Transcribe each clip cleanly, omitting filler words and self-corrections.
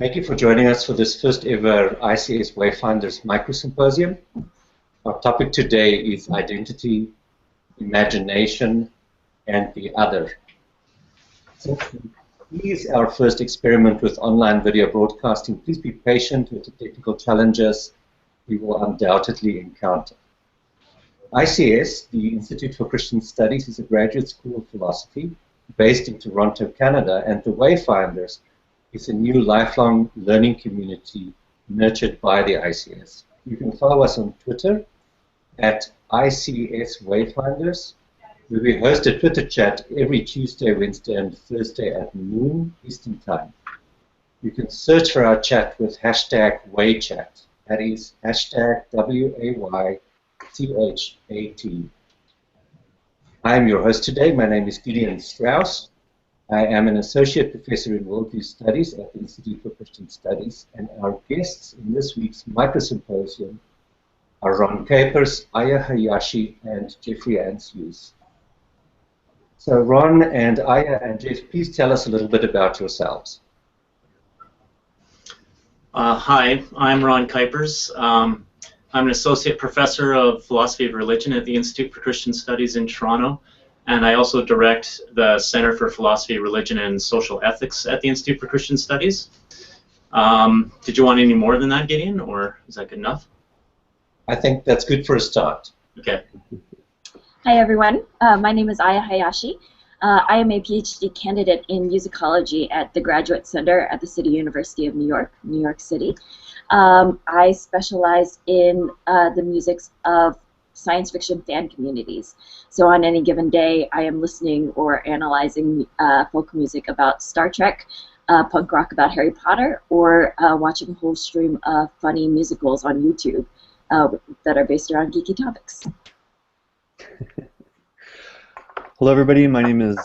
Thank you for joining us for this first ever ICS Wayfinders Microsymposium. Our topic today is identity, imagination, and the other. Since this is our first experiment with online video broadcasting, please be patient with the technical challenges we will undoubtedly encounter. ICS, the Institute for Christian Studies, is a graduate school of philosophy based in Toronto, Canada, and the Wayfinders is a new lifelong learning community nurtured by the ICS. You can follow us on Twitter at ICS Wayfinders. We host a Twitter chat every Tuesday, Wednesday, and Thursday at noon Eastern Time. You can search for our chat with hashtag WayChat. That is hashtag WAYCHAT. I am your host today. My name is Gideon Strauss. I am an associate professor in worldview studies at the Institute for Christian Studies, and our guests in this week's microsymposium are Ron Capers, Aya Hayashi, and Jeffrey Anslus. So Ron and Aya and Jeff, please tell us a little bit about yourselves. Hi, I'm Ron Kuipers. I'm an associate professor of philosophy of religion at the Institute for Christian Studies in Toronto, and I also direct the Center for Philosophy, Religion, and Social Ethics at the Institute for Christian Studies. Did you want any more than that, Gideon, or is that good enough? I think that's good for a start. Okay. Hi, everyone. My name is Aya Hayashi. I am a PhD candidate in musicology at the Graduate Center at the City University of New York, New York City. I specialize in the music of science fiction fan communities. So on any given day, I am listening or analyzing folk music about Star Trek, punk rock about Harry Potter, or watching a whole stream of funny musicals on YouTube that are based around geeky topics. Hello everybody, my name is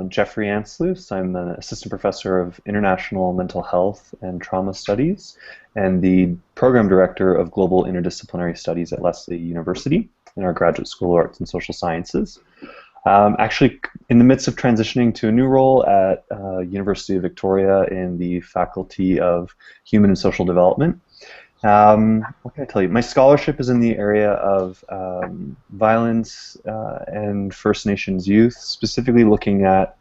Jeffrey Anslus. I'm an assistant professor of international mental health and trauma studies and the program director of global interdisciplinary studies at Lesley University in our Graduate School of Arts and Social Sciences. Actually in the midst of transitioning to a new role at University of Victoria in the Faculty of Human and Social Development. What can I tell you? My scholarship is in the area of violence and First Nations youth, specifically looking at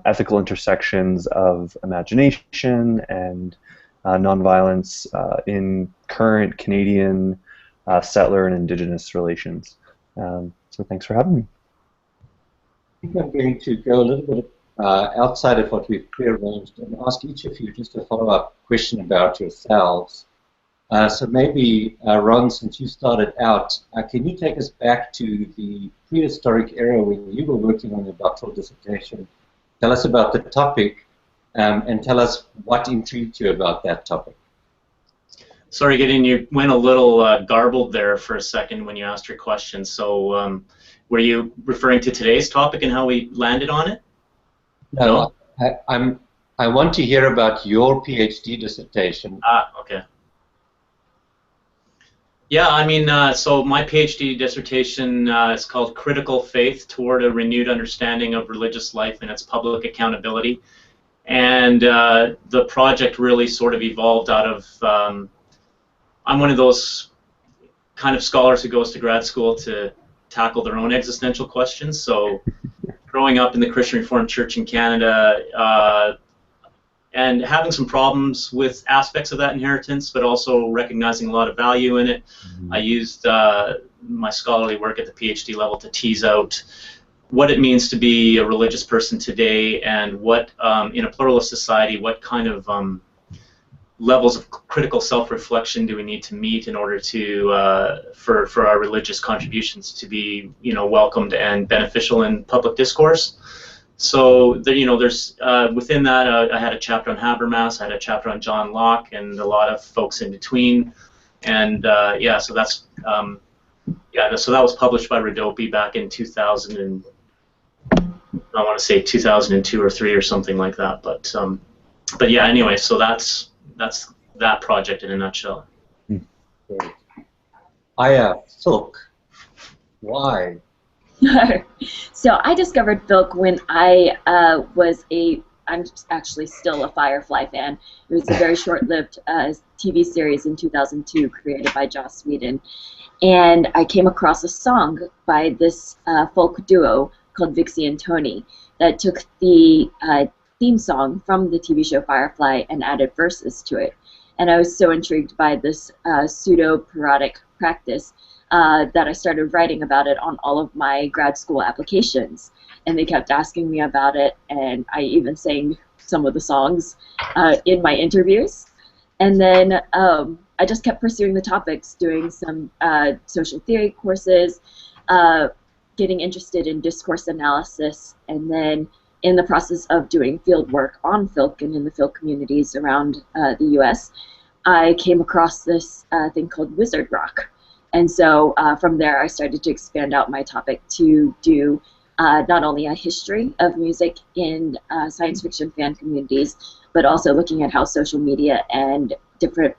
ethical intersections of imagination and nonviolence in current Canadian settler and Indigenous relations. So thanks for having me. I think I'm going to go a little bit outside of what we've prearranged and ask each of you just a follow-up question about yourselves. So maybe, Ron, since you started out, can you take us back to the prehistoric era when you were working on your doctoral dissertation? Tell us about the topic and tell us what intrigued you about that topic. Sorry, Gideon, you went a little garbled there for a second when you asked your question. So were you referring to today's topic and how we landed on it? No, I want to hear about your PhD dissertation. Okay. Yeah, I mean, so my PhD dissertation is called Critical Faith Toward a Renewed Understanding of Religious Life and Its Public Accountability. And the project really sort of evolved out of, I'm one of those kind of scholars who goes to grad school to tackle their own existential questions. So growing up in the Christian Reformed Church in Canada, and having some problems with aspects of that inheritance, but also recognizing a lot of value in it. Mm-hmm. I used my scholarly work at the PhD level to tease out what it means to be a religious person today, and what, in a pluralist society, what kind of levels of critical self-reflection do we need to meet in order to, for our religious contributions to be, welcomed and beneficial in public discourse. So there's within that I had a chapter on Habermas, I had a chapter on John Locke, and a lot of folks in between, and yeah, so that's so that was published by Rodopi back in 2000 and I want to say 2002 or 3 or something like that, but yeah, anyway, so that's that project in a nutshell. Aya, Silk, why? So I discovered Filk when I was a I'm actually still a Firefly fan. It was a very short-lived TV series in 2002 created by Joss Whedon. And I came across a song by this folk duo called Vixie and Tony that took the theme song from the TV show Firefly and added verses to it. And I was so intrigued by this pseudo-parodic practice that I started writing about it on all of my grad school applications. And they kept asking me about it, and I even sang some of the songs in my interviews. And then I just kept pursuing the topics, doing some social theory courses, getting interested in discourse analysis, and then in the process of doing field work on Filk and in the Filk communities around the U.S., I came across this thing called Wizard Rock. And so from there, I started to expand out my topic to do not only a history of music in science fiction fan communities, but also looking at how social media and different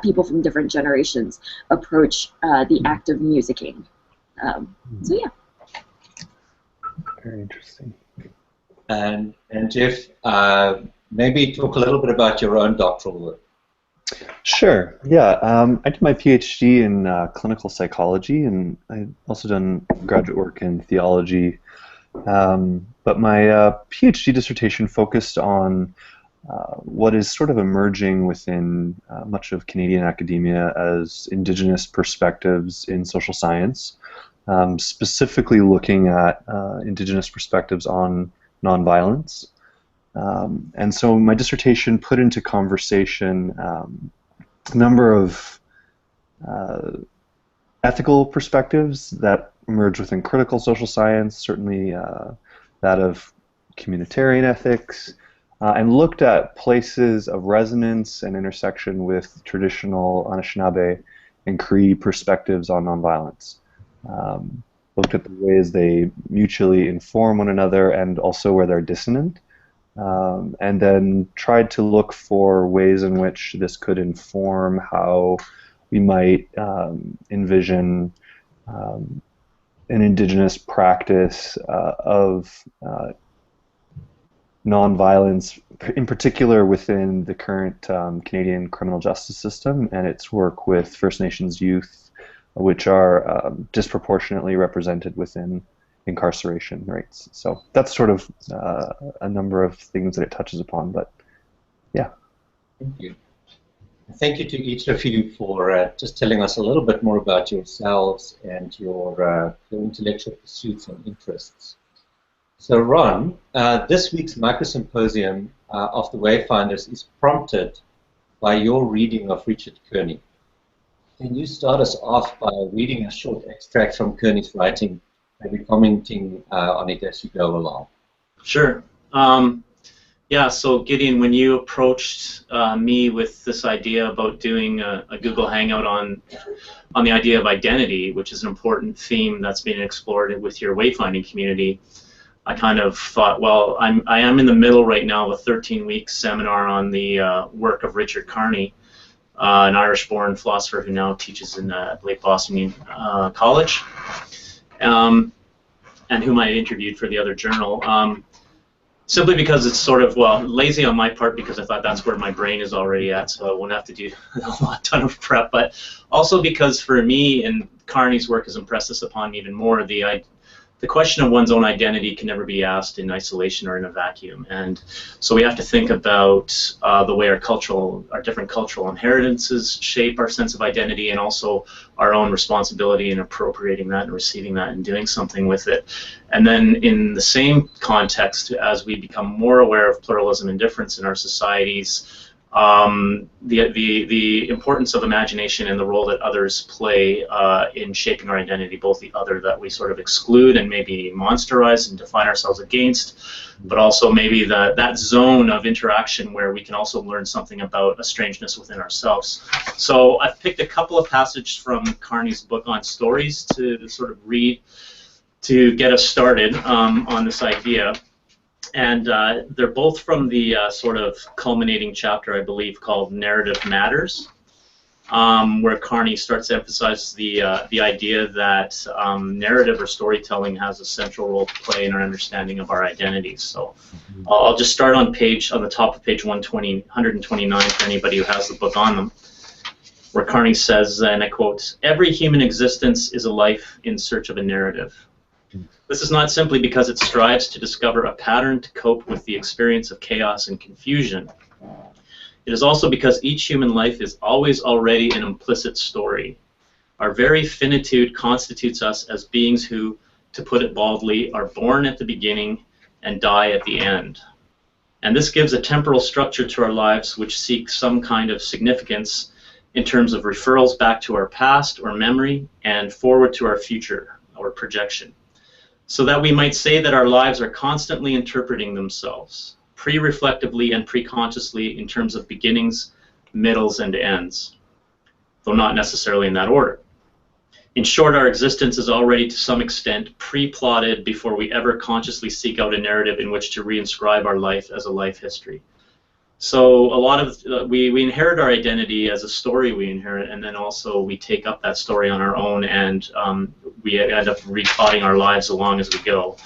people from different generations approach the act of musicking. So yeah. Very interesting. And Jeff, maybe talk a little bit about your own doctoral work. Sure. Yeah, I did my PhD in clinical psychology, and I also done graduate work in theology. But my PhD dissertation focused on what is sort of emerging within much of Canadian academia as Indigenous perspectives in social science, specifically looking at Indigenous perspectives on nonviolence. And so my dissertation put into conversation a number of ethical perspectives that emerge within critical social science, certainly that of communitarian ethics, and looked at places of resonance and intersection with traditional Anishinaabe and Cree perspectives on nonviolence. Looked at the ways they mutually inform one another and also where they're dissonant. And then tried to look for ways in which this could inform how we might envision an Indigenous practice of nonviolence, in particular within the current Canadian criminal justice system and its work with First Nations youth, which are disproportionately represented within incarceration rates. So that's sort of a number of things that it touches upon, but yeah. Thank you. Thank you to each of you for just telling us a little bit more about yourselves and your intellectual pursuits and interests. So Ron, this week's Microsymposium of the Wayfinders is prompted by your reading of Richard Kearney. Can you start us off by reading a short extract from Kearney's writing, maybe commenting on it as you go along? Sure. Yeah, so Gideon, when you approached me with this idea about doing a Google Hangout on the idea of identity, which is an important theme that's being explored with your wayfinding community, I kind of thought, well, I am in the middle right now of a 13-week seminar on the work of Richard Kearney, an Irish-born philosopher who now teaches in, I believe, Boston College, and whom I interviewed for the other journal. Simply because it's sort of, well, lazy on my part because I thought that's where my brain is already at, so I won't have to do a ton of prep, but also because for me, and Kearney's work has impressed this upon me even more, the question of one's own identity can never be asked in isolation or in a vacuum, and so we have to think about the way our different cultural inheritances shape our sense of identity, and also our own responsibility in appropriating that and receiving that and doing something with it. And then in the same context, as we become more aware of pluralism and difference in our societies, the importance of imagination and the role that others play in shaping our identity, both the other that we sort of exclude and maybe monsterize and define ourselves against, but also maybe that zone of interaction where we can also learn something about a strangeness within ourselves. So I've picked a couple of passages from Kearney's book on stories to sort of read to get us started on this idea. And they're both from the sort of culminating chapter, I believe, called Narrative Matters. where Carney starts to emphasize the idea that narrative or storytelling has a central role to play in our understanding of our identities. So I'll just start on the top of page 129 for anybody who has the book on them, where Carney says, and I quote, "Every human existence is a life in search of a narrative. This is not simply because it strives to discover a pattern to cope with the experience of chaos and confusion. It is also because each human life is always already an implicit story. Our very finitude constitutes us as beings who, to put it baldly, are born at the beginning and die at the end. And this gives a temporal structure to our lives which seeks some kind of significance in terms of referrals back to our past or memory and forward to our future or projection, so that we might say that our lives are constantly interpreting themselves, pre-reflectively and pre-consciously in terms of beginnings, middles, and ends, though not necessarily in that order. In short, our existence is already to some extent pre-plotted before we ever consciously seek out a narrative in which to reinscribe our life as a life history." So a lot of we inherit our identity as a story we inherit, and then also we take up that story on our own, and we end up replotting our lives along as we go.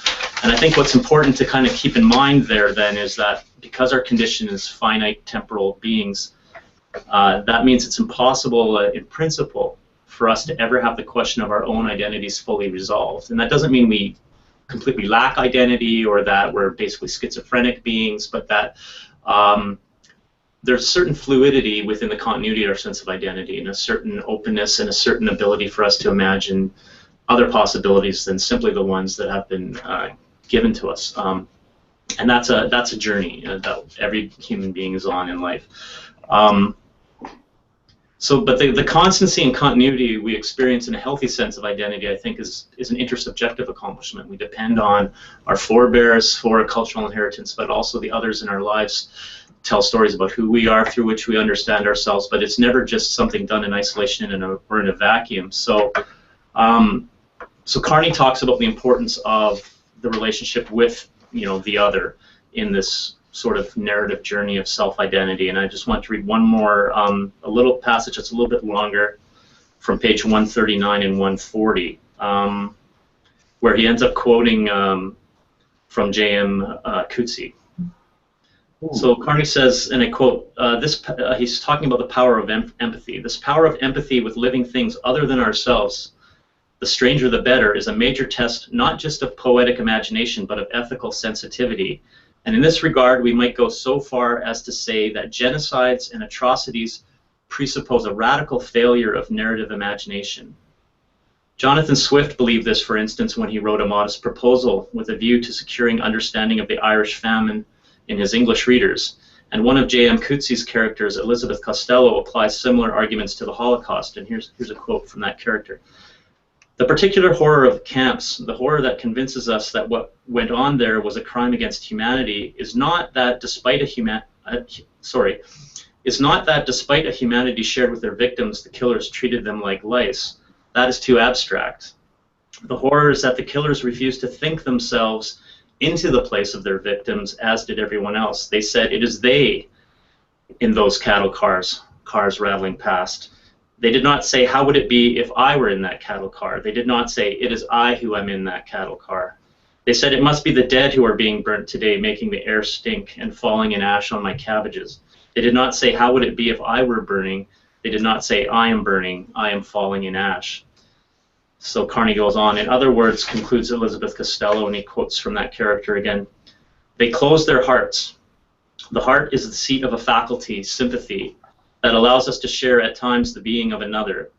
And I think what's important to kind of keep in mind there then is that because our condition is finite temporal beings, that means it's impossible in principle for us to ever have the question of our own identities fully resolved. And that doesn't mean we completely lack identity or that we're basically schizophrenic beings, but that there's a certain fluidity within the continuity of our sense of identity, and a certain openness and a certain ability for us to imagine other possibilities than simply the ones that have been given to us. And that's a journey that every human being is on in life. But the constancy and continuity we experience in a healthy sense of identity, I think, is an intersubjective accomplishment. We depend on our forebears for a cultural inheritance, but also the others in our lives tell stories about who we are through which we understand ourselves, but it's never just something done in isolation or in a vacuum. So Carney talks about the importance of the relationship with, the other in this sort of narrative journey of self-identity. And I just want to read one more, a little passage that's a little bit longer from page 139 and 140, where he ends up quoting from J.M. Coetzee. So Carney says, and I quote, he's talking about the power of empathy. This power of empathy with living things other than ourselves, the stranger the better, is a major test not just of poetic imagination, but of ethical sensitivity. And in this regard, we might go so far as to say that genocides and atrocities presuppose a radical failure of narrative imagination. Jonathan Swift believed this, for instance, when he wrote A Modest Proposal with a view to securing understanding of the Irish famine in his English readers. And one of J.M. Coetzee's characters, Elizabeth Costello, applies similar arguments to the Holocaust. And here's a quote from that character. "The particular horror of camps, the horror that convinces us that what went on there was a crime against humanity, is not that despite a humanity shared with their victims, the killers treated them like lice. That is too abstract. The horror is that the killers refused to think themselves into the place of their victims, as did everyone else. They said, it is they in those cattle cars rattling past. They did not say, how would it be if I were in that cattle car? They did not say, it is I who am in that cattle car. They said, it must be the dead who are being burnt today, making the air stink and falling in ash on my cabbages. They did not say, how would it be if I were burning? They did not say, I am burning, I am falling in ash." So Carney goes on. In other words, concludes Elizabeth Costello, and he quotes from that character again, "They closed their hearts. The heart is the seat of a faculty, sympathy, that allows us to share at times the being of another.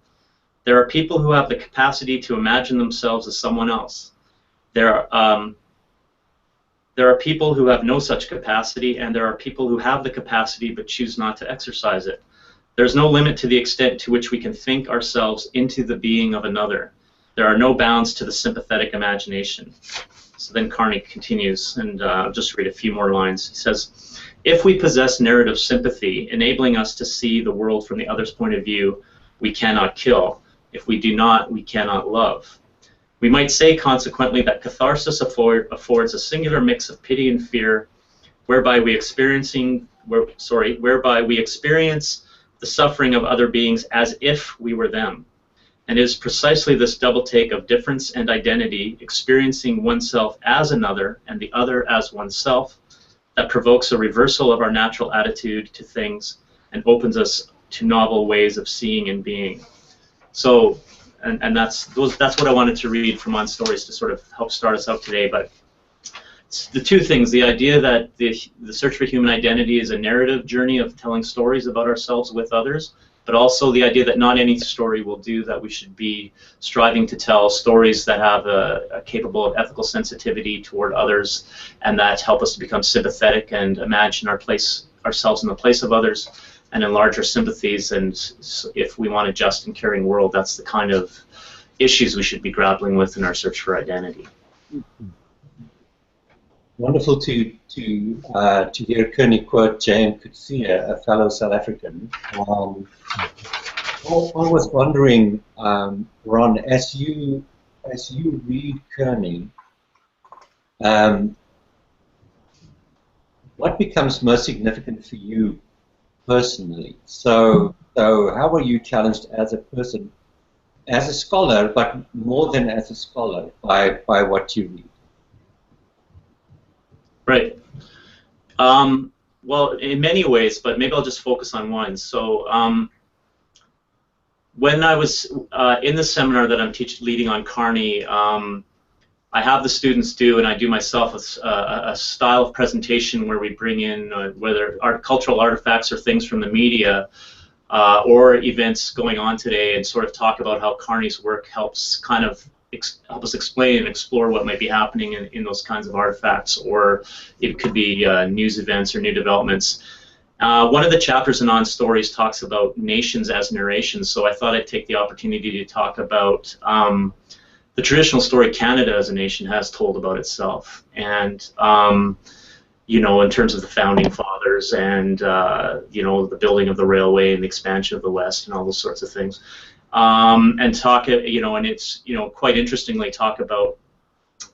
There are people who have the capacity to imagine themselves as someone else. There are people who have no such capacity, and there are people who have the capacity but choose not to exercise it. There's no limit to the extent to which we can think ourselves into the being of another. There are no bounds to the sympathetic imagination." So then Carney continues, and I'll just read a few more lines. He says, "If we possess narrative sympathy, enabling us to see the world from the other's point of view, we cannot kill. If we do not, we cannot love. We might say, consequently, that catharsis affords a singular mix of pity and fear, whereby we experience the the suffering of other beings as if we were them. And it is precisely this double take of difference and identity, experiencing oneself as another and the other as oneself, that provokes a reversal of our natural attitude to things and opens us to novel ways of seeing and being. So, and that's what I wanted to read from On Stories to sort of help start us out today. But the two things: the idea that the search for human identity is a narrative journey of telling stories about ourselves with others, but also the idea that not any story will do, that we should be striving to tell stories that have a capable of ethical sensitivity toward others and that help us to become sympathetic and imagine ourselves in the place of others and enlarge our sympathies. And if we want a just and caring world, that's the kind of issues we should be grappling with in our search for identity. Wonderful to hear Kearney quote J.M. Coetzee, a fellow South African. I was wondering, Ron, as you read Kearney, what becomes most significant for you personally? So how were you challenged as a person, as a scholar, but more than as a scholar, by what you read? Right. Well, in many ways, but maybe I'll just focus on one. So when I was in the seminar that I'm leading on Kearney, I have the students do, and I do myself, a style of presentation where we bring in whether cultural artifacts or things from the media or events going on today, and sort of talk about how Kearney's work helps kind of help us explain and explore what might be happening in those kinds of artifacts, or it could be news events or new developments. One of the chapters in On Stories talks about nations as narrations, so I thought I'd take the opportunity to talk about the traditional story Canada as a nation has told about itself, and you know, in terms of the founding fathers and you know, the building of the railway and the expansion of the West and all those sorts of things. And talk, you know, and it's, you know, quite interestingly talk about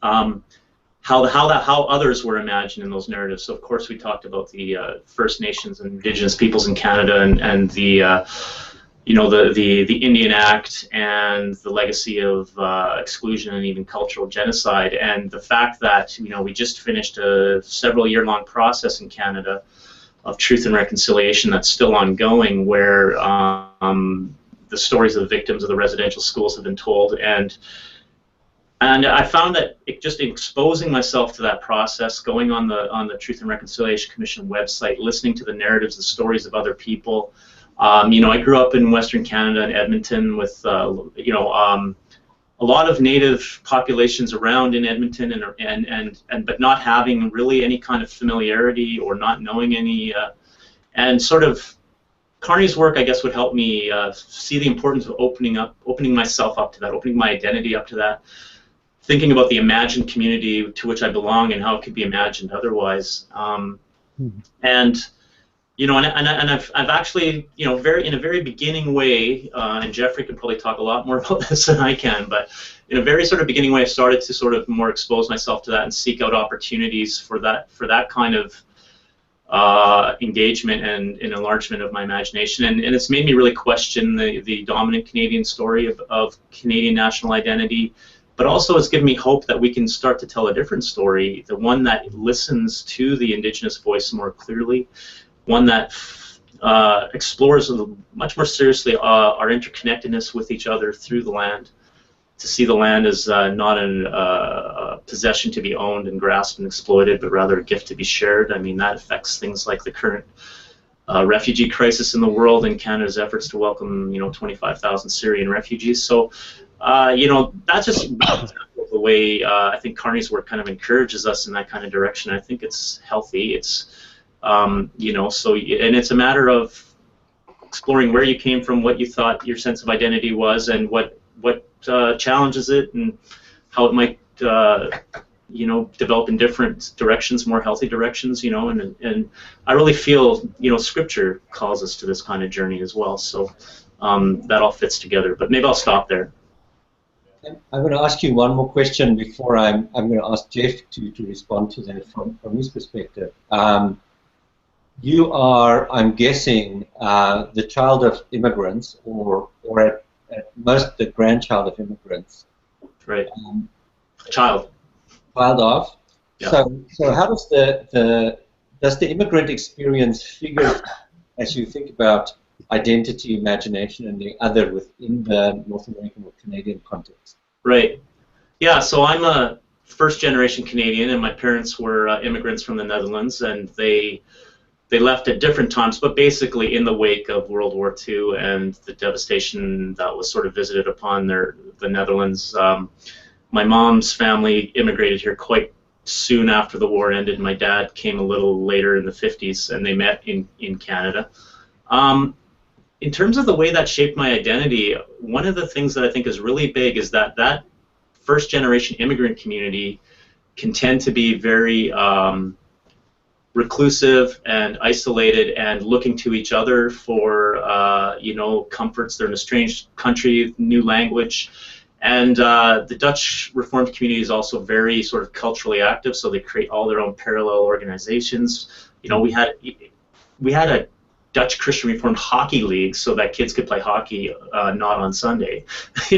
how others were imagined in those narratives. So of course we talked about the First Nations and Indigenous peoples in Canada, and the you know, the Indian Act and the legacy of exclusion and even cultural genocide, and the fact that, you know, we just finished a several-year-long process in Canada of truth and reconciliation that's still ongoing, where the stories of the victims of the residential schools have been told, and I found that just exposing myself to that process, going on the Truth and Reconciliation Commission website, listening to the narratives, the stories of other people. You know, I grew up in Western Canada in Edmonton with you know, a lot of Native populations around in Edmonton, and but not having really any kind of familiarity or not knowing any, and sort of Kearney's work, I guess, would help me see the importance of opening myself up to that, opening my identity up to that, thinking about the imagined community to which I belong and how it could be imagined otherwise. And you know, and I've actually, you know, in a very beginning way, and Jeffrey can probably talk a lot more about this than I can, but in a very sort of beginning way, I've started to sort of more expose myself to that and seek out opportunities for that kind of engagement and enlargement of my imagination, and it's made me really question the dominant Canadian story of Canadian national identity, but also it's given me hope that we can start to tell a different story, the one that listens to the Indigenous voice more clearly, one that explores much more seriously our interconnectedness with each other through the land, to see the land as not a possession to be owned and grasped and exploited, but rather a gift to be shared. I mean, that affects things like the current refugee crisis in the world and Canada's efforts to welcome, you know, 25,000 Syrian refugees. So, you know, that's just the way I think Kearney's work kind of encourages us in that kind of direction. I think it's healthy. It's you know, so, and it's a matter of exploring where you came from, what you thought your sense of identity was, and what challenges it, and how it might you know, develop in different directions, more healthy directions, you know, and I really feel, you know, Scripture calls us to this kind of journey as well, so that all fits together, but maybe I'll stop there. I'm going to ask you one more question before I'm going to ask Jeff to respond to that from his perspective. you are, I'm guessing, the child of immigrants, or at most the grandchild of immigrants. Right. Um, Child. Child of. Yeah. So how does the immigrant experience figure as you think about identity, imagination, and the other within the North American or Canadian context? Right. Yeah, so I'm a first-generation Canadian, and my parents were immigrants from the Netherlands, and they left at different times, but basically in the wake of World War II and the devastation that was sort of visited upon the Netherlands. My mom's family immigrated here quite soon after the war ended. My dad came a little later in the 50s, and they met in Canada. In terms of the way that shaped my identity, one of the things that I think is really big is that first-generation immigrant community can tend to be very reclusive and isolated and looking to each other for comforts. They're in a strange country, new language. And the Dutch Reformed community is also very sort of culturally active, so they create all their own parallel organizations. You know, we had a Dutch Christian Reformed hockey league so that kids could play hockey not on Sunday.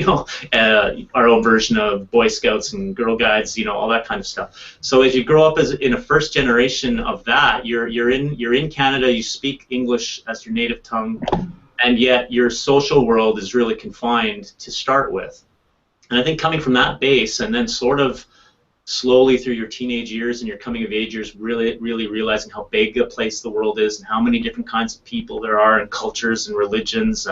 Our own version of Boy Scouts and Girl Guides, all that kind of stuff. So as you grow up in a first generation of that, you're in Canada, you speak English as your native tongue, and yet your social world is really confined to start with. And I think coming from that base and then sort of slowly through your teenage years and your coming of age years, really realizing how big a place the world is and how many different kinds of people there are and cultures and religions,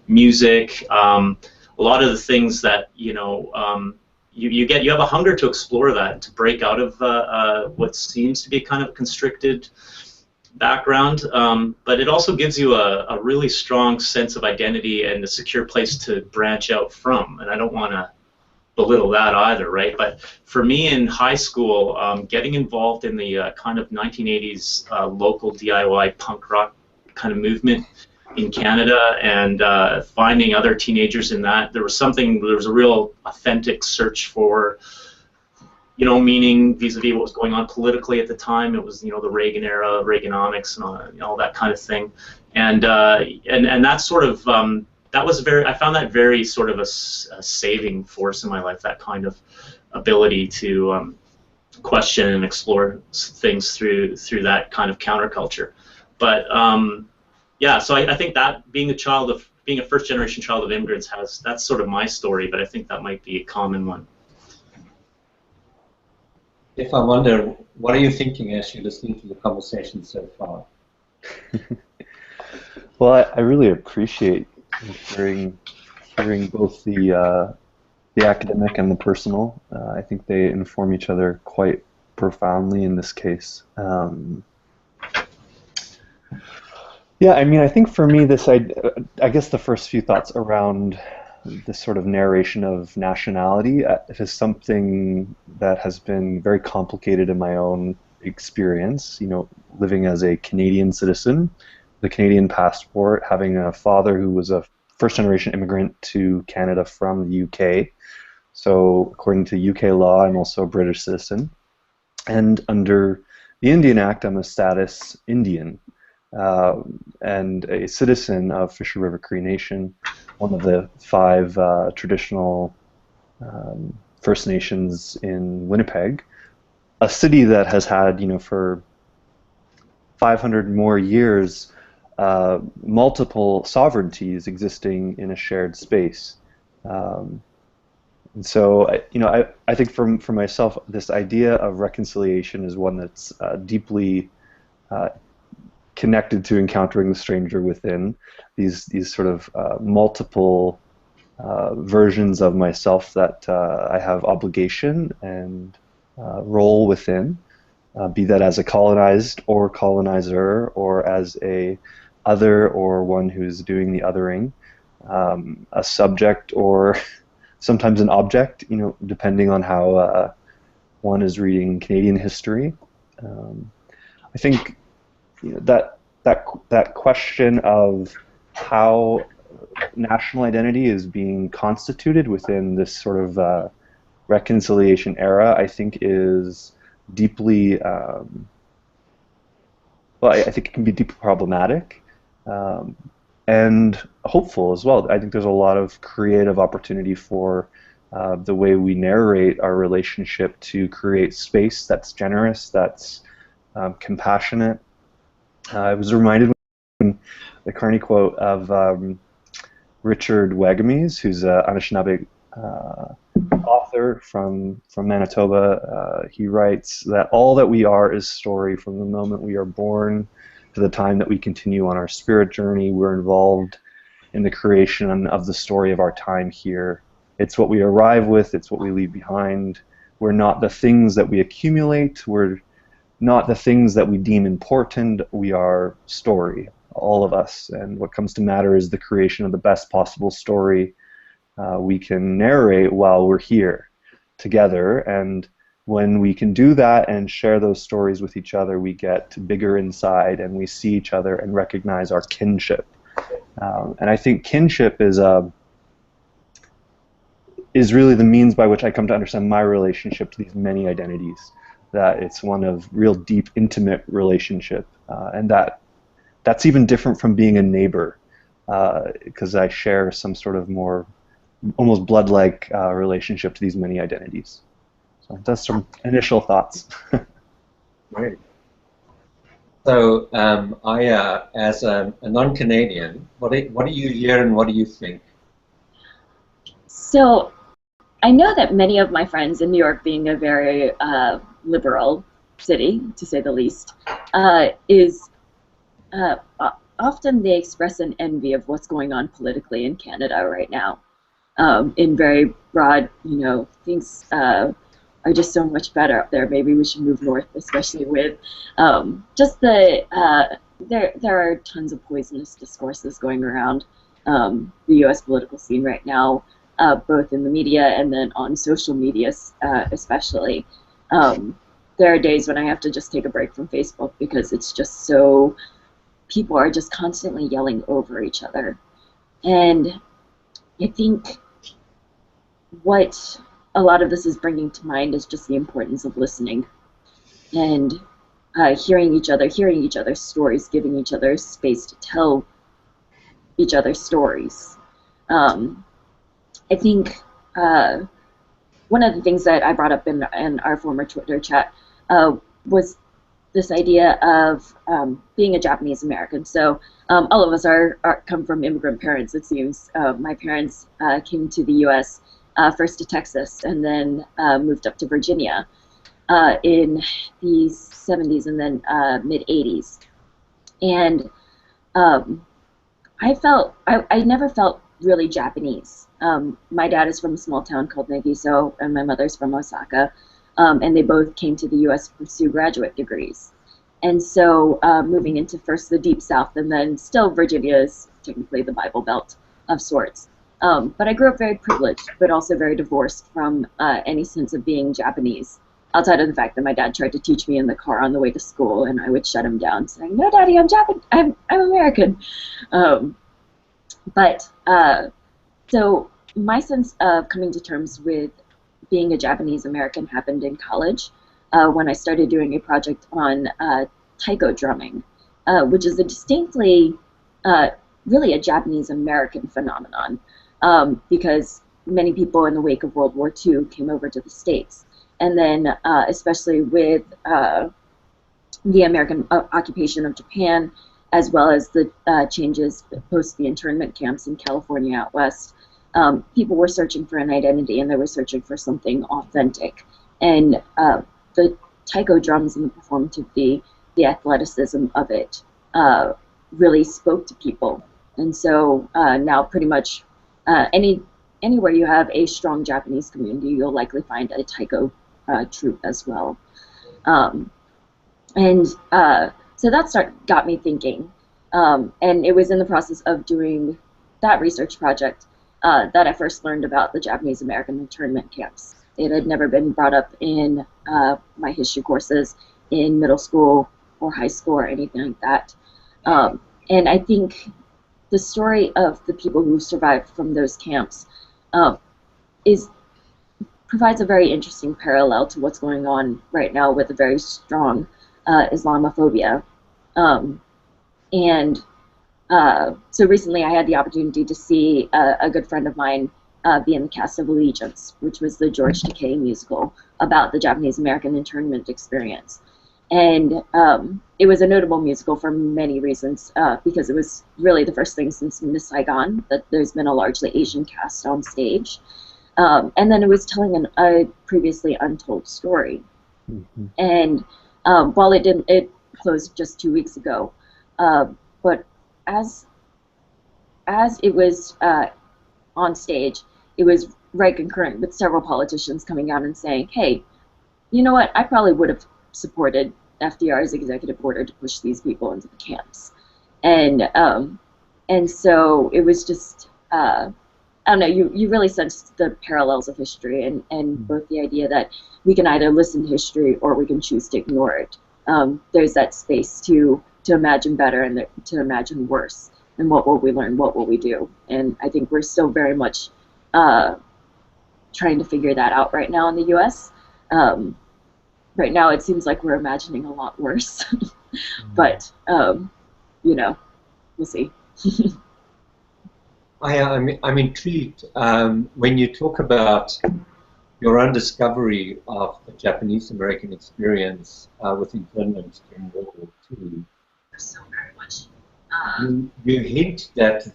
music, a lot of the things that you have a hunger to explore that, to break out of what seems to be kind of a constricted background, but it also gives you a really strong sense of identity and a secure place to branch out from. And I don't want to belittle that either, right? But for me in high school, getting involved in the kind of 1980s local DIY punk rock kind of movement in Canada and finding other teenagers in that, there was a real authentic search for, meaning vis-a-vis what was going on politically at the time. It was, the Reagan era, Reaganomics, and all that kind of thing, and that sort of I found that very sort of a saving force in my life, that kind of ability to question and explore things through that kind of counterculture. But yeah, so I think that being a first-generation child of immigrants that's sort of my story, but I think that might be a common one. If I wonder, what are you thinking as you're listening to the conversation so far? Well, I really appreciate hearing both the academic and the personal. I think they inform each other quite profoundly in this case. Yeah, I mean, I think for me, I guess the first few thoughts around this sort of narration of nationality, it is something that has been very complicated in my own experience. Living as a Canadian citizen, the Canadian passport, having a father who was a first-generation immigrant to Canada from the UK. So according to UK law, I'm also a British citizen. And under the Indian Act, I'm a status Indian and a citizen of Fisher River Cree Nation, one of the 5 traditional First Nations in Winnipeg, a city that has had, for 500 more years, multiple sovereignties existing in a shared space. And so, I think for myself, this idea of reconciliation is one that's deeply connected to encountering the stranger within, these sort of multiple versions of myself that I have obligation and role within, be that as a colonized or colonizer, or as a other or one who's doing the othering, a subject or sometimes an object, depending on how one is reading Canadian history. I think that question of how national identity is being constituted within this sort of reconciliation era, I think is deeply well, I think it can be deeply problematic and hopeful as well. I think there's a lot of creative opportunity for the way we narrate our relationship to create space that's generous, that's compassionate. I was reminded when the Carney quote of Richard Wagamese, who's an Anishinaabe author from Manitoba. He writes that all that we are is story from the moment we are born to the time that we continue on our spirit journey. We're involved in the creation of the story of our time here. It's what we arrive with, it's what we leave behind. We're not the things that we accumulate, we're not the things that we deem important, we are story, all of us. And what comes to matter is the creation of the best possible story we can narrate while we're here together. And when we can do that and share those stories with each other, we get bigger inside and we see each other and recognize our kinship. And I think kinship is really the means by which I come to understand my relationship to these many identities. That it's one of real deep, intimate relationship, and that's even different from being a neighbor, because I share some sort of more almost blood-like relationship to these many identities. So that's some initial thoughts. Great. So, Aya, as a non-Canadian, what do you hear and what do you think? So, I know that many of my friends in New York, being a very liberal city, to say the least, often they express an envy of what's going on politically in Canada right now. In very broad, things are just so much better up there. Maybe we should move north, especially with just there are tons of poisonous discourses going around the U.S. political scene right now, both in the media and then on social media, especially. There are days when I have to just take a break from Facebook because it's just so, people are just constantly yelling over each other. And I think what a lot of this is bringing to mind is just the importance of listening and hearing each other's stories, giving each other space to tell each other's stories. I think one of the things that I brought up in our former Twitter chat was this idea of being a Japanese American. So all of us come from immigrant parents, it seems. My parents came to the U.S. First to Texas and then moved up to Virginia in the 70s and then mid-80s. And I never felt really Japanese. My dad is from a small town called Nagiso, and my mother's from Osaka, and they both came to the U.S. to pursue graduate degrees. And so moving into first the Deep South, and then still Virginia is technically the Bible Belt of sorts. But I grew up very privileged, but also very divorced from any sense of being Japanese, outside of the fact that my dad tried to teach me in the car on the way to school, and I would shut him down, saying, "No, Daddy, I'm American." So my sense of coming to terms with being a Japanese American happened in college when I started doing a project on taiko drumming, which is a distinctly, really a Japanese American phenomenon, because many people in the wake of World War II came over to the States. And then especially with the American occupation of Japan, as well as the changes post the internment camps in California out west, people were searching for an identity, and they were searching for something authentic. And the taiko drums and the performative, the athleticism of it really spoke to people. And so now pretty much anywhere you have a strong Japanese community, you'll likely find a taiko troupe as well. So that got me thinking. And it was in the process of doing that research project that I first learned about the Japanese American internment camps. It had never been brought up in my history courses in middle school or high school or anything like that. And I think the story of the people who survived from those camps provides a very interesting parallel to what's going on right now with a very strong Islamophobia And so recently I had the opportunity to see a good friend of mine be in the cast of Allegiance, which was the George Takei musical about the Japanese American internment experience. And it was a notable musical for many reasons, because it was really the first thing since Miss Saigon that there's been a largely Asian cast on stage. And then it was telling a previously untold story. Mm-hmm. And while it closed just 2 weeks ago, but as it was on stage, it was right concurrent with several politicians coming out and saying, hey, you know what, I probably would have supported FDR's executive order to push these people into the camps. And so it was just, I don't know, you really sensed the parallels of history and both the idea that we can either listen to history or we can choose to ignore it. There's that space to imagine better and to imagine worse. And what will we learn? What will we do? And I think we're still very much trying to figure that out right now in the U.S. Right now it seems like we're imagining a lot worse. But, you know, we'll see. I'm intrigued when you talk about your own discovery of the Japanese American experience with internment during World War II. So very much. You hint that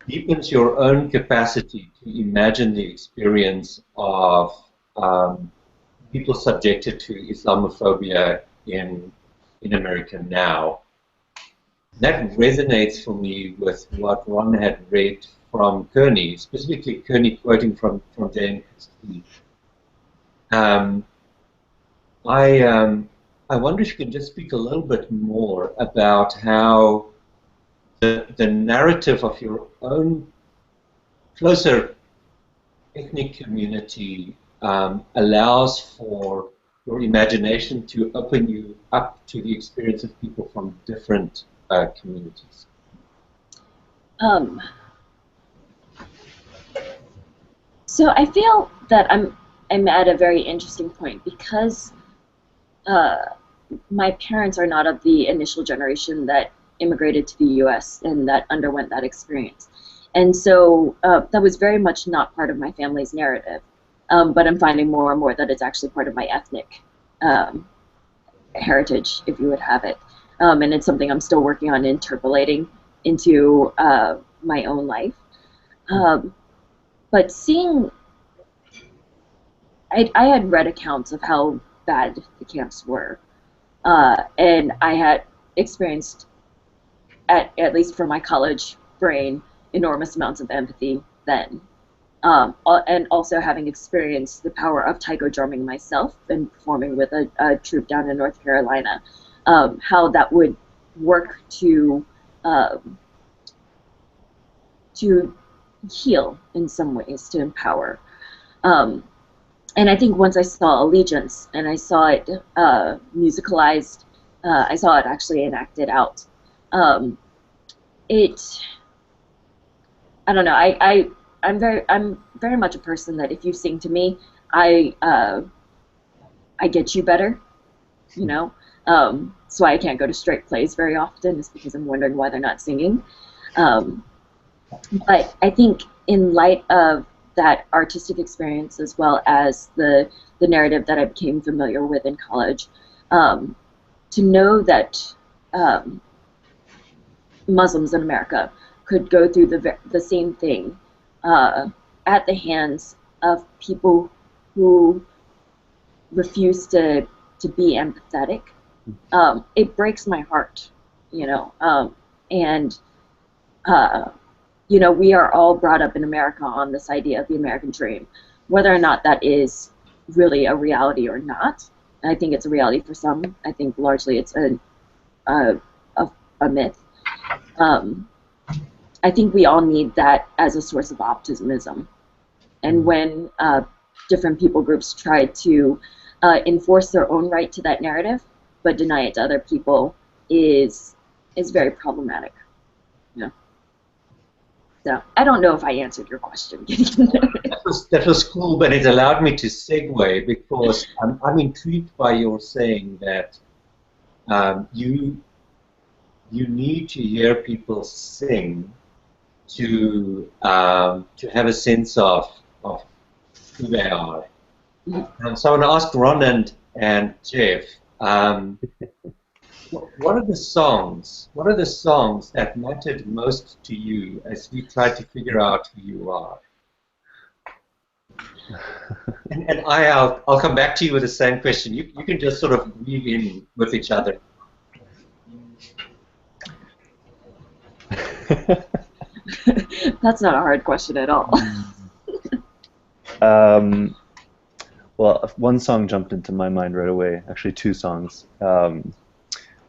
deepens your own capacity to imagine the experience of people subjected to Islamophobia in America now. That resonates for me with what Ron had read from Kearney, specifically Kearney quoting from Jane Christie. I wonder if you can just speak a little bit more about how the narrative of your own closer ethnic community allows for your imagination to open you up to the experience of people from different communities. So I feel that I'm at a very interesting point because my parents are not of the initial generation that immigrated to the U.S. and that underwent that experience. And so that was very much not part of my family's narrative. But I'm finding more and more that it's actually part of my ethnic heritage, if you would have it. And it's something I'm still working on interpolating into my own life. But seeing, I had read accounts of how bad the camps were. And I had experienced, at least for my college brain, enormous amounts of empathy then. And also having experienced the power of taiko drumming myself and performing with a troupe down in North Carolina, how that would work to heal in some ways, to empower. And I think once I saw Allegiance and I saw it musicalized, I saw it actually enacted out. I don't know. I'm very much a person that if you sing to me, I get you better, you know. That's why I can't go to straight plays very often, is because I'm wondering why they're not singing. But I think in light of that artistic experience, as well as the narrative that I became familiar with in college, to know that Muslims in America could go through the same thing at the hands of people who refuse to be empathetic, it breaks my heart, you know. You know, we are all brought up in America on this idea of the American dream, whether or not that is really a reality or not. I think it's a reality for some. I think largely it's a myth. I think we all need that as a source of optimism. And when different people groups try to enforce their own right to that narrative, but deny it to other people, is very problematic. Yeah. So I don't know if I answered your question. That was cool, but it allowed me to segue because I'm intrigued by your saying that you need to hear people sing to have a sense of who they are. So I want to ask Ron and Jeff, what are the songs that mattered most to you as you tried to figure out who you are? And I'll come back to you with the same question. You can just sort of weave in with each other. That's not a hard question at all. Well, one song jumped into my mind right away. Actually, two songs.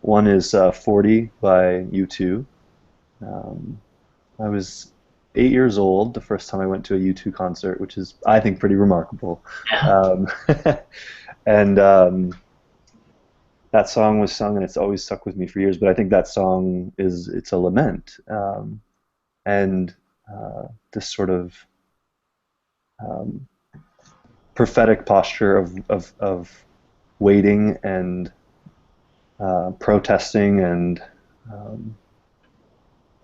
One is 40 by U2. I was 8 years old the first time I went to a U2 concert, which is, I think, pretty remarkable. And that song was sung, and it's always stuck with me for years. But I think that song it's a lament, and this sort of prophetic posture of waiting and protesting and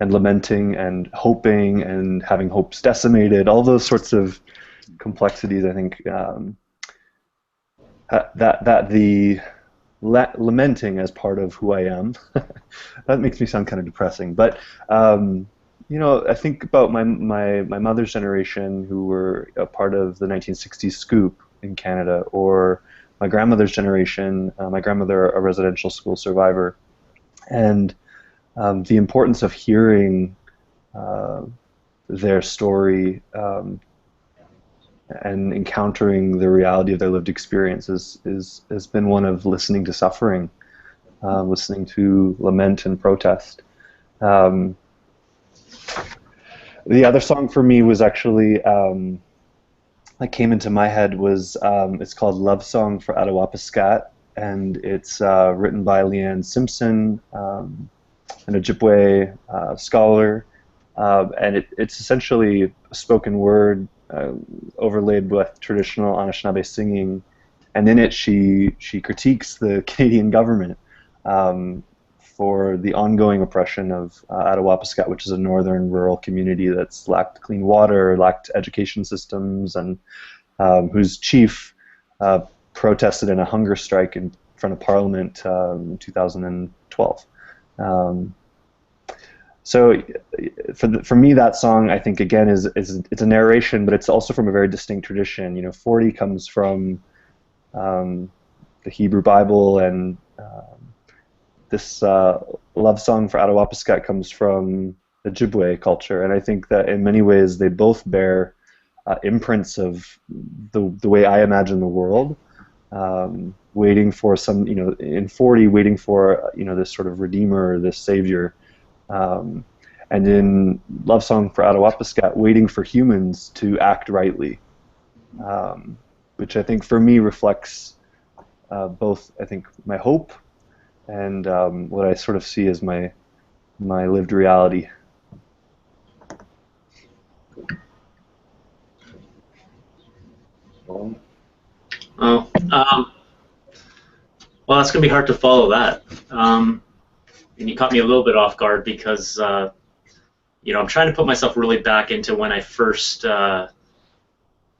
lamenting and hoping and having hopes decimated, all those sorts of complexities. I think that the lamenting as part of who I am, that makes me sound kind of depressing, but you know, I think about my mother's generation, who were a part of the 1960s scoop in Canada, or my grandmother's generation, my grandmother, a residential school survivor, and the importance of hearing their story and encountering the reality of their lived experiences has been one of listening to suffering, listening to lament and protest. The other song for me was actually that came into my head was it's called "Love Song for Attawapiskat," and it's written by Leanne Simpson, an Ojibwe scholar, and it's essentially spoken word overlaid with traditional Anishinaabe singing, and in it she critiques the Canadian government for the ongoing oppression of Attawapiskat, which is a northern rural community that's lacked clean water, lacked education systems, and whose chief protested in a hunger strike in front of Parliament in 2012. So for me, that song, I think, again, it's a narration, but it's also from a very distinct tradition. You know, 40 comes from the Hebrew Bible, and this love song for Attawapiskat comes from the Ojibwe culture, and I think that in many ways they both bear imprints of the way I imagine the world, waiting for some, you know, in 40, waiting for, you know, this sort of redeemer, this savior, and in Love Song for Attawapiskat, waiting for humans to act rightly, which I think for me reflects both, I think, my hope and what I sort of see as my lived reality. Well, that's going to be hard to follow that. And you caught me a little bit off guard because, you know, I'm trying to put myself really back into when I first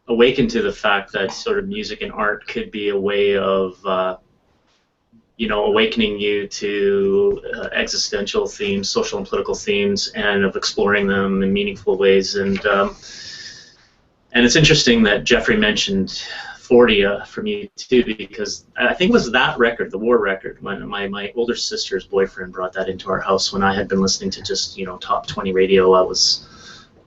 awakened to the fact that sort of music and art could be a way of you know, awakening you to existential themes, social and political themes, and of exploring them in meaningful ways. And it's interesting that Jeffrey mentioned 40 from you too, because I think it was that record, the War record, when my older sister's boyfriend brought that into our house when I had been listening to just, you know, top 20 radio. I was,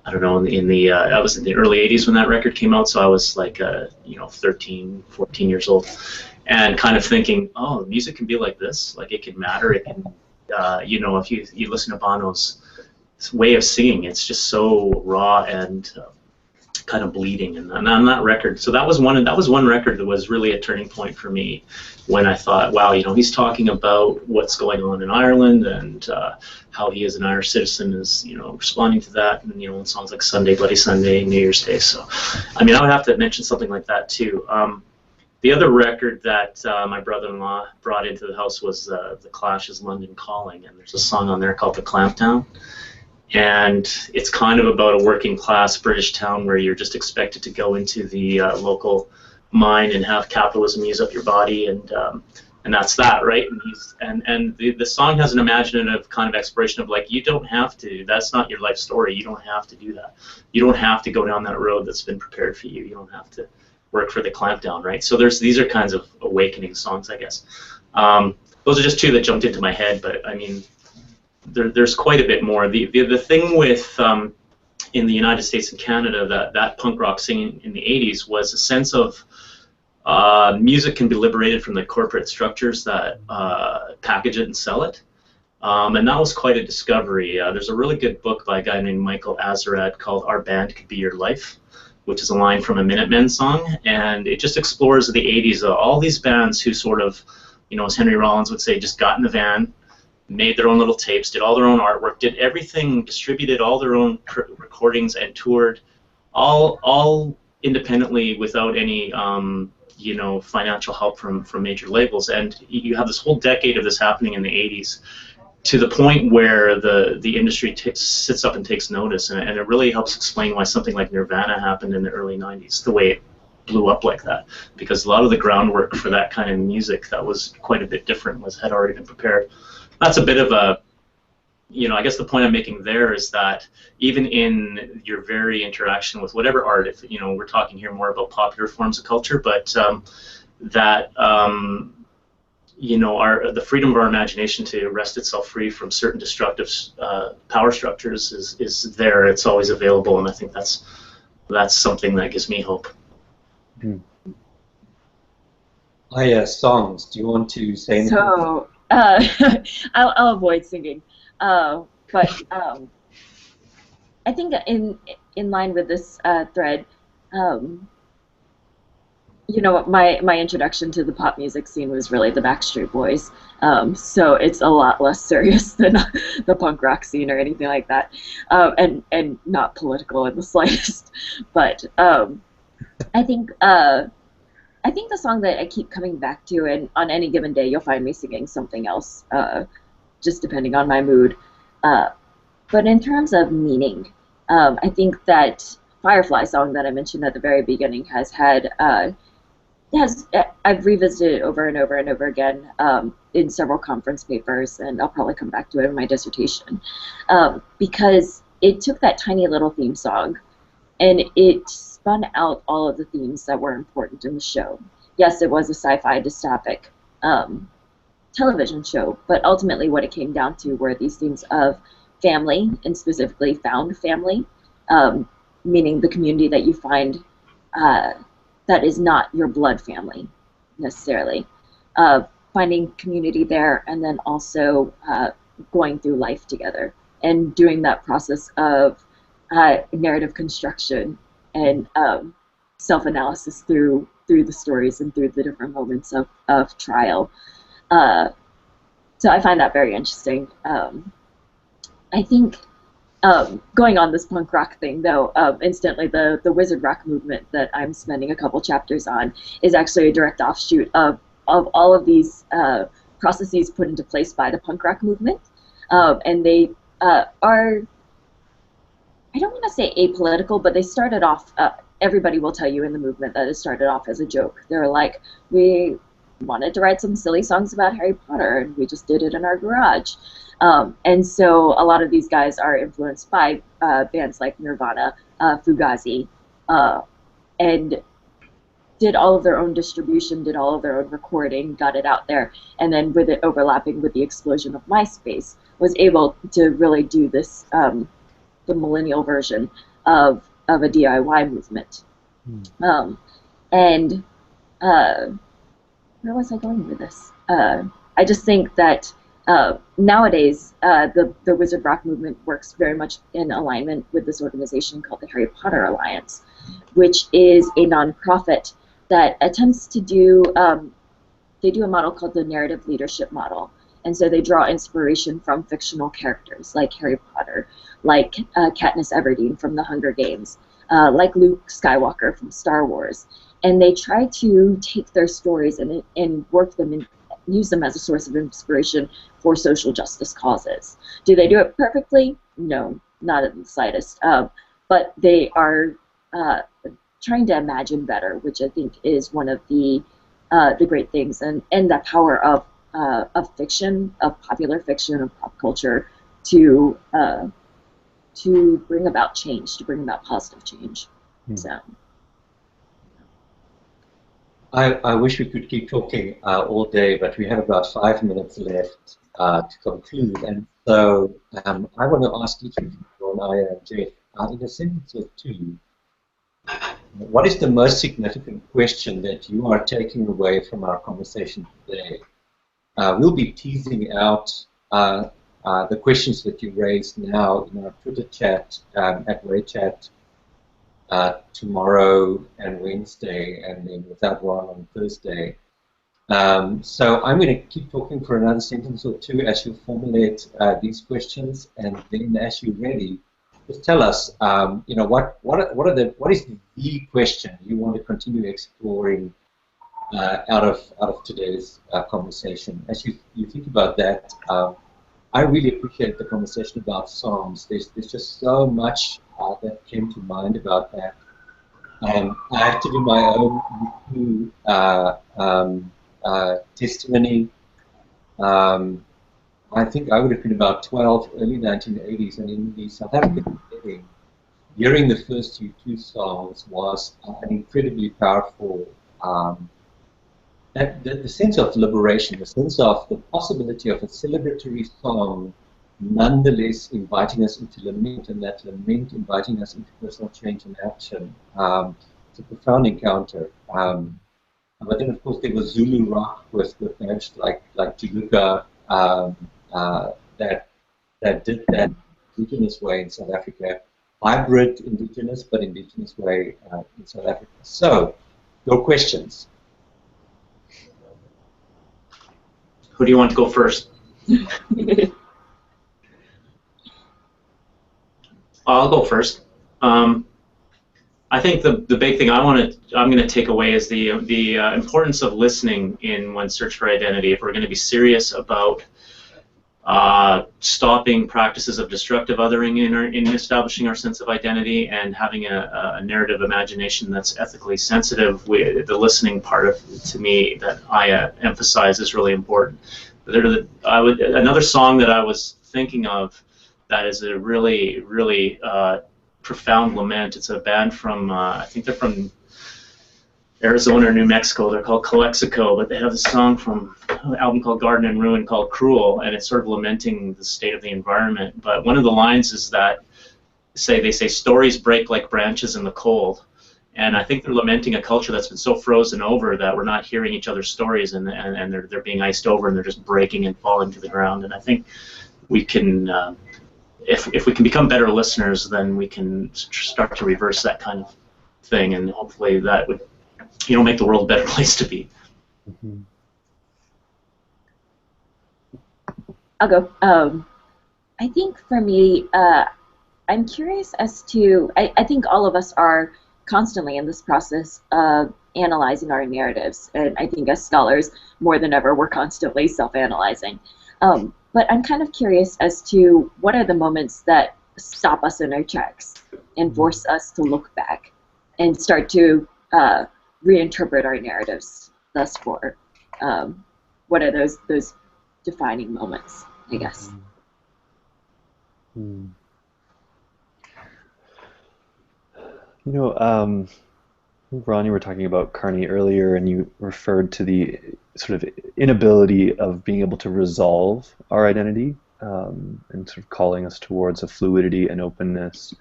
I don't know, I was in the early 80s when that record came out, so I was like, you know, 13, 14 years old. And kind of thinking, oh, music can be like this. Like, it can matter. It can, you know, if you listen to Bono's way of singing, it's just so raw and kind of bleeding, and on that record. So that was one record that was really a turning point for me, when I thought, wow, he's talking about what's going on in Ireland, and how he as an Irish citizen is, responding to that, and in songs like Sunday Bloody Sunday, New Year's Day. So, I would have to mention something like that too. The other record that my brother-in-law brought into the house was the Clash's London Calling, and there's a song on there called The Clampdown. And it's kind of about a working class British town where you're just expected to go into the local mine and have capitalism use up your body, and that's that, right? And the song has an imaginative kind of exploration of, like, you don't have to. That's not your life story. You don't have to do that. You don't have to go down that road that's been prepared for you. You don't have to work for the clampdown, right? So these are kinds of awakening songs, I guess. Those are just two that jumped into my head, but there's quite a bit more. The thing with in the United States and Canada, that punk rock scene in the 80s was a sense of music can be liberated from the corporate structures that package it and sell it. And that was quite a discovery. There's a really good book by a guy named Michael Azerrad called Our Band Could Be Your Life, which is a line from a Minutemen song, and it just explores the 80s, all these bands who sort of, as Henry Rollins would say, just got in the van, made their own little tapes, did all their own artwork, did everything, distributed all their own recordings, and toured all independently without any financial help from major labels. And you have this whole decade of this happening in the 80s, to the point where the industry sits up and takes notice, and it really helps explain why something like Nirvana happened in the early 90s, the way it blew up like that, because a lot of the groundwork for that kind of music that was quite a bit different had already been prepared. That's a bit of a, I guess the point I'm making there is that even in your very interaction with whatever art, if we're talking here more about popular forms of culture, but the freedom of our imagination to wrest itself free from certain destructive power structures is there. It's always available, and I think that's something that gives me hope. Songs. Do you want to say anything? So, I'll avoid singing, but I think in line with this thread, my introduction to the pop music scene was really the Backstreet Boys, so it's a lot less serious than the punk rock scene or anything like that, and not political in the slightest. But I think the song that I keep coming back to, and on any given day you'll find me singing something else, just depending on my mood. But in terms of meaning, I think that Firefly song that I mentioned at the very beginning I've revisited it over and over and over again in several conference papers, and I'll probably come back to it in my dissertation, because it took that tiny little theme song and it spun out all of the themes that were important in the show. Yes, it was a sci-fi dystopic television show, but ultimately what it came down to were these themes of family, and specifically found family, meaning the community that you find that is not your blood family necessarily. Finding community there, and then also going through life together and doing that process of narrative construction and self-analysis through the stories and through the different moments of trial. So I find that very interesting. I think going on this punk rock thing, though, instantly the wizard rock movement that I'm spending a couple chapters on is actually a direct offshoot of all of these processes put into place by the punk rock movement, and they are, I don't want to say apolitical, but they started off, everybody will tell you in the movement that it started off as a joke. They're like, we wanted to write some silly songs about Harry Potter, and we just did it in our garage. And so a lot of these guys are influenced by bands like Nirvana, Fugazi, and did all of their own distribution, did all of their own recording, got it out there, and then with it overlapping with the explosion of MySpace, was able to really do this, the millennial version of a DIY movement. Where was I going with this? I just think that Nowadays, the Wizard Rock movement works very much in alignment with this organization called the Harry Potter Alliance, which is a nonprofit that attempts to do, they do a model called the narrative leadership model. And so they draw inspiration from fictional characters like Harry Potter, like Katniss Everdeen from The Hunger Games, like Luke Skywalker from Star Wars. And they try to take their stories and work them and use them as a source of inspiration for social justice causes. Do they do it perfectly? No, not in the slightest. But they are trying to imagine better, which I think is one of the great things, and the power of fiction, of popular fiction, of pop culture, to bring about change, to bring about positive change. So. I wish we could keep talking all day, but we have about 5 minutes left to conclude. And so I want to ask each of you, Ron, Aya, and Jeff, in a sentence or two, what is the most significant question that you are taking away from our conversation today? We'll be teasing out the questions that you raised now in our Twitter chat at WayChat tomorrow and Wednesday, and then without Ron on Thursday. So I'm going to keep talking for another sentence or two as you formulate these questions, and then as you're ready, just tell us, what is the question you want to continue exploring out of today's conversation. As you think about that, I really appreciate the conversation about Psalms. There's just so much that came to mind about that. I have to do my own testimony. I think I would have been about 12, early 1980s, and in the South African setting, hearing the first U2 songs was an incredibly powerful, the sense of liberation, the sense of the possibility of a celebratory song nonetheless inviting us into lament, and that lament inviting us into personal change and action. It's a profound encounter. But then, of course, there was Zulu rock with bands like Juluka that did that indigenous way in South Africa, hybrid indigenous, but indigenous way in South Africa. So, your questions. Who do you want to go first? I'll go first. I think the big thing I'm going to take away is the importance of listening in one's search for identity. If we're going to be serious about stopping practices of destructive othering in establishing our sense of identity and having a narrative imagination that's ethically sensitive, the listening part of, to me, that I emphasize is really important. Another song that I was thinking of that is a really, really profound lament. It's a band from, I think they're from Arizona or New Mexico. They're called Calexico, but they have a song from an album called Garden and Ruin called Cruel, and it's sort of lamenting the state of the environment. But one of the lines is that they say stories break like branches in the cold. And I think they're lamenting a culture that's been so frozen over that we're not hearing each other's stories, and they're being iced over, and they're just breaking and falling to the ground. And I think we can, if we can become better listeners, then we can start to reverse that kind of thing, and hopefully that would, make the world a better place to be. Mm-hmm. I'll go. I think for me, I'm curious as to, I think all of us are constantly in this process of analyzing our narratives, and I think as scholars, more than ever, we're constantly self-analyzing. But I'm kind of curious as to what are the moments that stop us in our tracks and force us to look back and start to reinterpret our narratives thus far. What are those defining moments, I guess? Mm-hmm. Ron, you were talking about Carney earlier, and you referred to the sort of inability of being able to resolve our identity, and sort of calling us towards a fluidity and openness.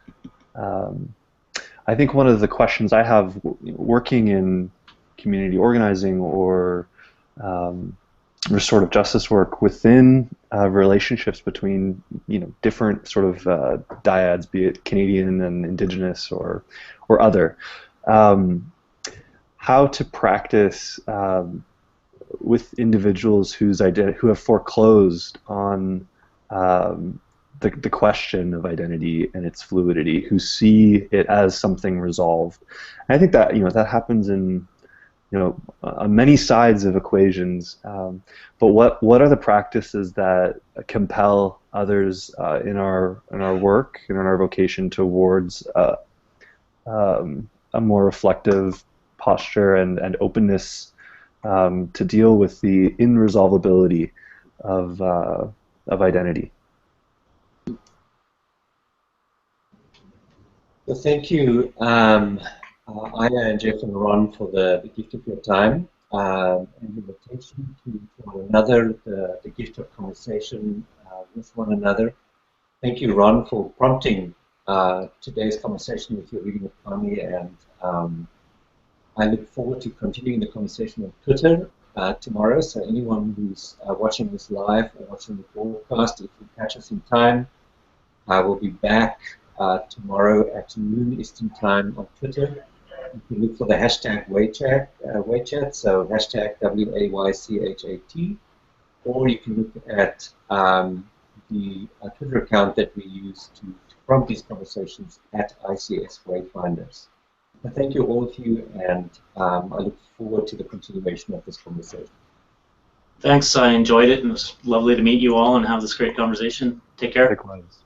I think one of the questions I have working in community organizing or restorative justice work within relationships between different sort of dyads, be it Canadian and Indigenous or other. How to practice with individuals who have foreclosed on the question of identity and its fluidity, who see it as something resolved. And I think that that happens in on many sides of equations. But what are the practices that compel others in our work and in our vocation towards a more reflective posture and openness to deal with the irresolvability of identity? Well, thank you, Aya and Jeff and Ron, for the gift of your time and the invitation to one another, the gift of conversation with one another. Thank you, Ron, for prompting today's conversation with your reading of Kami, and I look forward to continuing the conversation on Twitter tomorrow. So anyone who's watching this live or watching the broadcast, if you catch us in time, I will be back tomorrow at noon Eastern Time on Twitter. You can look for the hashtag WayChat, so hashtag WAYCHAT, or you can look at the Twitter account that we use to prompt these conversations at ICS Wayfinders. Thank you, all of you, and I look forward to the continuation of this conversation. Thanks, I enjoyed it, and it was lovely to meet you all and have this great conversation. Take care. Likewise.